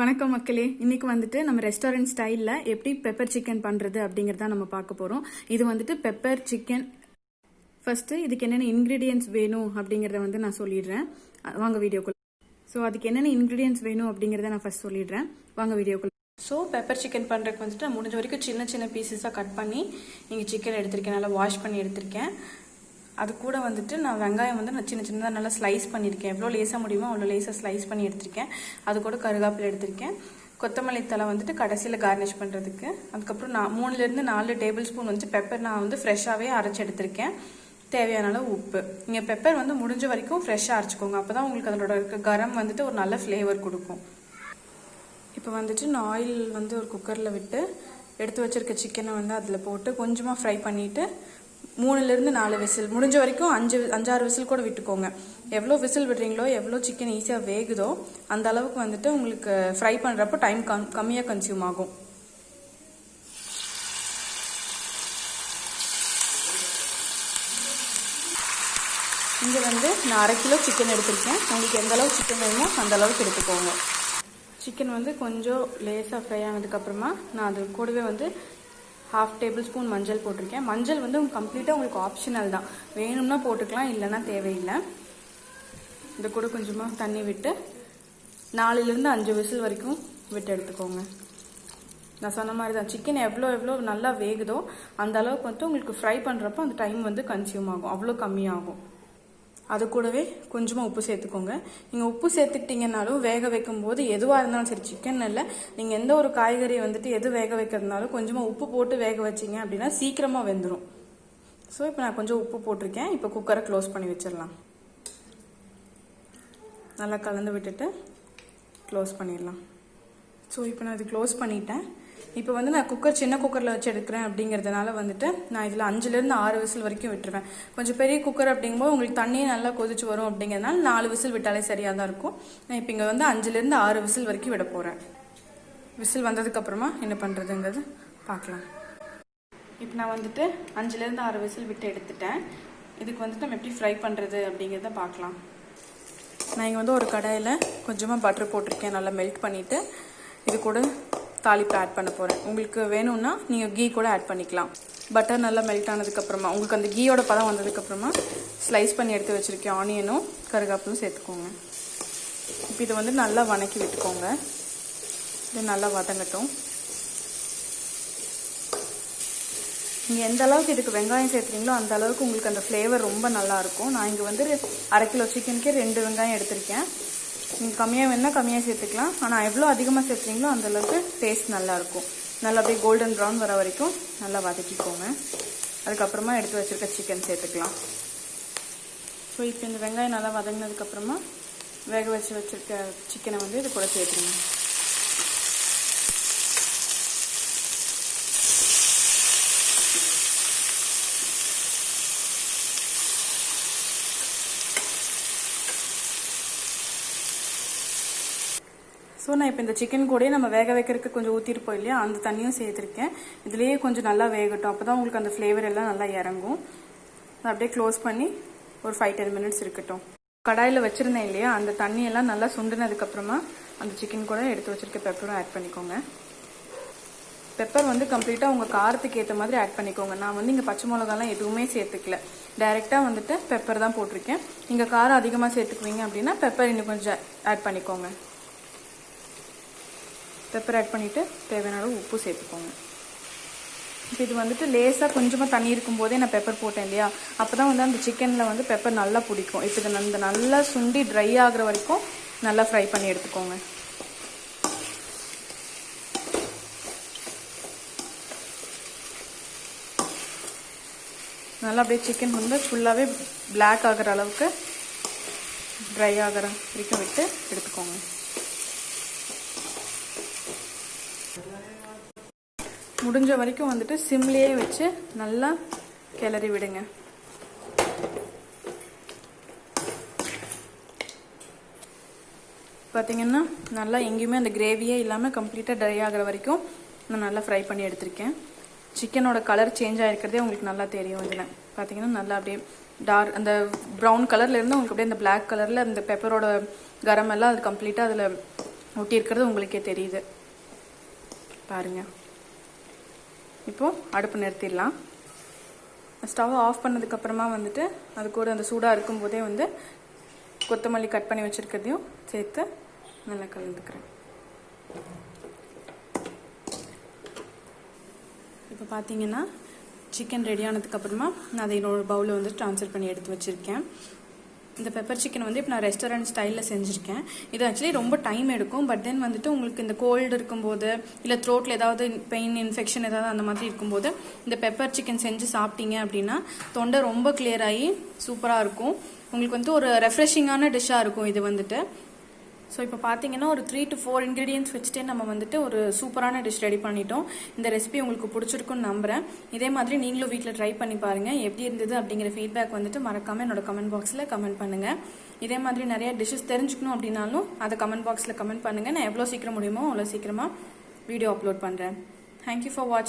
வணக்கம் மக்களே. இன்னைக்கு வந்துட்டு நம்ம ரெஸ்டாரண்ட் ஸ்டைல்ல எப்படி பெப்பர் சிக்கன் பண்றது அப்படிங்கறத நம்ம பார்க்க போறோம். இது வந்துட்டு பெப்பர் சிக்கன். ஃபர்ஸ்ட் இதுக்கு என்னென்ன இன்கிரீடியன்ஸ் வேணும் அப்படிங்கறத நான் சொல்லிடுறேன். வாங்க வீடியோக்குள்ள. ஸோ அதுக்கு என்னென்ன இன்கிரீடியன்ஸ் வேணும் அப்படிங்கறத நான் ஃபர்ஸ்ட் சொல்லிடுறேன். வாங்க வீடியோக்குள்ள. ஸோ பெப்பர் சிக்கன் பண்றதுக்கு வந்துட்டு நான் முடிஞ்ச வரைக்கும் சின்ன சின்ன பீசஸா கட் பண்ணி இங்க சிக்கன் எடுத்திருக்கேன். நல்லா வாஷ் பண்ணி எடுத்திருக்கேன். அது கூட வந்துட்டு நான் வெங்காயம் நான் சின்ன சின்னதாக நல்லா ஸ்லைஸ் பண்ணியிருக்கேன். எவ்வளோ லேசாக முடியுமோ அவ்வளோ லேசாக ஸ்லைஸ் பண்ணி எடுத்திருக்கேன். அது கூட கருவேப்பிலை எடுத்திருக்கேன். கொத்தமல்லி தலை வந்துட்டு கடைசியில் கார்னிஷ் பண்ணுறதுக்கு. அதுக்கப்புறம் நான் 3-4 டேபிள் ஸ்பூன் பெப்பர் நான் ஃப்ரெஷ்ஷாகவே அரைச்சி எடுத்திருக்கேன். தேவையான அளவு உப்பு. நீங்கள் பெப்பர் முடிஞ்ச வரைக்கும் ஃப்ரெஷ்ஷாக அரைச்சிக்கோங்க. அப்போ தான் உங்களுக்கு அதோட இருக்க கரம் ஒரு நல்ல ஃப்ளேவர் கொடுக்கும். இப்போ நான் ஆயில் ஒரு குக்கரில் விட்டு எடுத்து வச்சிருக்க சிக்கனை அதில் போட்டு கொஞ்சமாக ஃப்ரை பண்ணிவிட்டு 3-4 விசில், முடிஞ்ச வரைக்கும் 5-6 விசில் கூட விட்டுக்கோங்க. எவ்வளோ விசில் விடுறீங்களோ, எவ்வளோ சிக்கன் ஈஸியாக வேகுதோ அந்த அளவுக்கு உங்களுக்கு ஃப்ரை பண்ணுறப்போ டைம் கம்மியாக கன்சியூம் ஆகும். இங்கே நான் 1/2 கிலோ சிக்கன் எடுத்திருக்கேன். உங்களுக்கு எந்த அளவுக்கு சிக்கன் வேணுமோ அந்த அளவுக்கு எடுத்துக்கோங்க. சிக்கன் கொஞ்சம் லேசாக ஃப்ரை ஆனதுக்கப்புறமா நான் அது கூடவே 1/2 டேபிள் ஸ்பூன் மஞ்சள் போட்டிருக்கேன். மஞ்சள் கம்ப்ளீட்டாக உங்களுக்கு ஆப்ஷனல் தான். வேணும்னா போட்டுக்கலாம், இல்லைன்னா தேவையில்லை. இது கூட கொஞ்சமாக தண்ணி விட்டு 4-5 விசில் வரைக்கும் விட்டு எடுத்துக்கோங்க. நான் சொன்ன மாதிரி தான், சிக்கன் எவ்வளோ நல்லா வேகுதோ அந்த அளவுக்கு உங்களுக்கு ஃப்ரை பண்ணுறப்போ அந்த டைம் கன்சியூம் ஆகும், அவ்வளோ கம்மியாகும். அது கூடவே கொஞ்சமாக உப்பு சேர்த்துக்கோங்க. நீங்கள் உப்பு சேர்த்துக்கிட்டீங்கன்னாலும் வேக வைக்கும் போது எதுவாக இருந்தாலும் சரி, சிக்கன் இல்லை, நீங்கள் எந்த ஒரு காய்கறியை எது வேக வைக்கிறதுனாலும் கொஞ்சமாக உப்பு போட்டு வேக வச்சிங்க அப்படின்னா சீக்கிரமாக வெந்துடும். ஸோ இப்போ நான் கொஞ்சம் உப்பு போட்டிருக்கேன். இப்போ குக்கரை க்ளோஸ் பண்ணி வச்சிடலாம். நல்லா கலந்து விட்டுட்டு க்ளோஸ் பண்ணிடலாம். ஸோ இப்போ நான் இது க்ளோஸ் பண்ணிட்டேன். இப்போ நான் குக்கர் சின்ன குக்கரில் வச்சு எடுக்கிறேன் அப்படிங்கிறதுனால நான் இதில் 5-6 விசில் வரைக்கும் விட்டுருவேன். கொஞ்சம் பெரிய குக்கர் அப்படிங்கும்போது உங்களுக்கு தண்ணியே நல்லா கொதிச்சு வரும். அப்படிங்கிறதுனால 4 விசில் விட்டாலே சரியாக தான் இருக்கும். நான் இப்போ இங்கே 5-6 விசில் வரைக்கும் விட போகிறேன். விசில் வந்ததுக்கப்புறமா என்ன பண்ணுறதுங்கிறது பார்க்கலாம். இப்போ நான் 5-6 விசில் விட்டு எடுத்துட்டேன். இதுக்கு நம்ம எப்படி ஃப்ரை பண்ணுறது அப்படிங்கிறத பார்க்கலாம். நான் இங்கே ஒரு கடாயில் கொஞ்சமாக பட்டர் போட்டிருக்கேன். நல்லா மெல்ட் பண்ணிவிட்டு இது கூட தாளிப்பு ஆட் பண்ண போகிறேன். உங்களுக்கு வேணும்னா நீங்கள் கீ கூட ஆட் பண்ணிக்கலாம். பட்டர் நல்லா மெல்ட் ஆனதுக்கப்புறமா உங்களுக்கு அந்த கீயோட பதம் வந்ததுக்கப்புறமா ஸ்லைஸ் பண்ணி எடுத்து வச்சுருக்கேன் ஆனியனும் கருவேப்பிலும் சேர்த்துக்கோங்க. இப்போ இது நல்லா வதக்கி விட்டுக்கோங்க. இது நல்லா வதங்கட்டும். நீங்கள் எந்த அளவுக்கு இதுக்கு வெங்காயம் சேர்த்துறீங்களோ அந்த அளவுக்கு உங்களுக்கு அந்த ஃப்ளேவர் ரொம்ப நல்லாயிருக்கும். நான் இங்கே 1/2 கிலோ சிக்கனுக்கே 2 வெங்காயம் எடுத்திருக்கேன். நீங்கள் கம்மியாக வேணால் கம்மியாக சேர்த்துக்கலாம். ஆனால் எவ்வளோ அதிகமாக சேர்த்துறீங்களோ அந்தளவுக்கு டேஸ்ட் நல்லாயிருக்கும். நல்லா அப்படியே கோல்டன் ப்ரௌன் வர வரைக்கும் நல்லா வதக்கிக்கோங்க. அதுக்கப்புறமா எடுத்து வச்சுருக்க சிக்கன் சேர்த்துக்கலாம். ஸோ இப்போ இந்த வெங்காயம் நல்லா வதங்கினதுக்கப்புறமா வேக வச்சுருக்க சிக்கனை இது கூட சேர்த்துருங்க. ஸோ நான் இப்போ இந்த சிக்கன் கூடயே நம்ம வேக வைக்கிறதுக்கு கொஞ்சம் ஊற்றிருப்போம் இல்லையா, அந்த தண்ணியும் சேர்த்துருக்கேன். இதுலேயே கொஞ்சம் நல்லா வேகட்டும். அப்போ தான் உங்களுக்கு அந்த ஃப்ளேவர் எல்லாம் நல்லா இறங்கும். அப்படியே க்ளோஸ் பண்ணி ஒரு 5-10 மினிட்ஸ் இருக்கட்டும். கடாயில் வச்சுருந்தேன் இல்லையா, அந்த தண்ணியெல்லாம் நல்லா சுண்டினதுக்கப்புறமா அந்த சிக்கன் கூட எடுத்து வச்சுருக்க பெப்பரும் ஆட் பண்ணிக்கோங்க. பெப்பர் கம்ப்ளீட்டாக உங்கள் காரத்துக்கு ஏற்ற மாதிரி ஆட் பண்ணிக்கோங்க. நான் இங்கே பச்சை மிளகாலாம் எதுவுமே சேர்த்துக்கல. டைரெக்டாக பெப்பர் தான் போட்டிருக்கேன். நீங்கள் காரம் அதிகமாக சேர்த்துக்குவீங்க அப்படின்னா பெப்பர் இன்னும் கொஞ்சம் ஆட் பண்ணிக்கோங்க. பெப்பர் ஆட் பண்ணிவிட்டு தேவையான அளவு உப்பு சேர்த்துக்கோங்க. இப்போ இது லேசாக கொஞ்சமாக தண்ணி இருக்கும்போதே நான் பெப்பர் போட்டேன் இல்லையா, அப்போ தான் அந்த சிக்கனில் பெப்பர் நல்லா பிடிக்கும். இப்போ இது நல்லா சுண்டி ட்ரை ஆகிற வரைக்கும் நல்லா ஃப்ரை பண்ணி எடுத்துக்கோங்க. நல்லா அப்படியே சிக்கன் ஃபுல்லாகவே பிளாக் ஆகிற அளவுக்கு ட்ரை ஆகிற வரைக்கும் விட்டு எடுத்துக்கோங்க. முடிஞ்ச வரைக்கும் சிம்லேயே வச்சு நல்லா கிளறி விடுங்க. பார்த்தீங்கன்னா நல்லா எங்கேயுமே அந்த கிரேவியே இல்லாமல் கம்ப்ளீட்டாக ட்ரை ஆகிற வரைக்கும் நான் நல்லா ஃப்ரை பண்ணி எடுத்திருக்கேன். சிக்கனோட கலர் சேஞ்ச் ஆகிருக்கிறதே உங்களுக்கு நல்லா தெரியும். இதில் பார்த்தீங்கன்னா நல்லா அப்படியே டார்க் அந்த ப்ரௌன் கலர்ல இருந்து உங்களுக்கு அப்படியே அந்த பிளாக் கலர்ல அந்த பெப்பரோட கரம் எல்லாம் அது கம்ப்ளீட்டா அதுல ஒட்டி இருக்கிறது உங்களுக்கே தெரியுது பாருங்கள். இப்போது அடுப்பு நிறுத்திடலாம். ஸ்டவ் ஆஃப் பண்ணதுக்கப்புறமா வந்துட்டு அது கூட அந்த சூடாக இருக்கும்போதே வந்து கொத்தமல்லி கட் பண்ணி வச்சுருக்கிறதையும் சேர்த்து நல்லா கலந்துக்கிறேன். இப்போ பார்த்தீங்கன்னா சிக்கன் ரெடி ஆனதுக்கப்புறமா நான் அதை என்னோட பவுலில் வந்து ட்ரான்ஸ்ஃபர் பண்ணி எடுத்து வச்சுருக்கேன். இந்த பெப்பர் சிக்கன் வந்து இப்போ நான் ரெஸ்டாரண்ட் ஸ்டைலில் செஞ்சுருக்கேன். இது ஆக்சுவலி ரொம்ப டைம் எடுக்கும். பட் தென் வந்துட்டு உங்களுக்கு இந்த கோல்டு இருக்கும்போது இல்லை த்ரோட்டில் ஏதாவது பெயின் இன்ஃபெக்ஷன் ஏதாவது அந்த மாதிரி இருக்கும்போது இந்த பெப்பர் சிக்கன் செஞ்சு சாப்பிட்டீங்க அப்படின்னா தொண்டை ரொம்ப கிளியர் ஆகி சூப்பராக இருக்கும். உங்களுக்கு வந்து ஒரு ரெஃப்ரெஷிங்கான டிஷ்ஷாக இருக்கும் இது வந்துட்டு. ஸோ இப்போ பார்த்தீங்கன்னா ஒரு 3 to 4 இன்க்ரீடியன்ட்ஸ் வச்சுட்டே நம்ம வந்துட்டு ஒரு சூப்பரான டிஷ் ரெடி பண்ணிட்டோம். இந்த ரெசிபி உங்களுக்கு பிடிச்சிருக்குன்னு நம்புகிறேன். இதே மாதிரி நீங்களும் வீட்டில் ட்ரை பண்ணி பாருங்கள். எப்படி இருந்தது அப்படிங்கிற ஃபீட்பேக் வந்துட்டு மறக்காமல் என்னோட கமெண்ட் பாக்ஸில் கமெண்ட் பண்ணுங்கள். இதே மாதிரி நிறைய டிஷ்ஷஸ் தெரிஞ்சுக்கணும் அப்படின்னாலும் அதை கமெண்ட் பாக்ஸில் கமெண்ட் பண்ணுங்கள். நான் எவ்வளோ சீக்கிரம் முடியுமோ அவ்வளோ சீக்கிரமாக வீடியோ அப்லோட் பண்ணுறேன். தேங்க்யூ ஃபார் வாட்சிங்.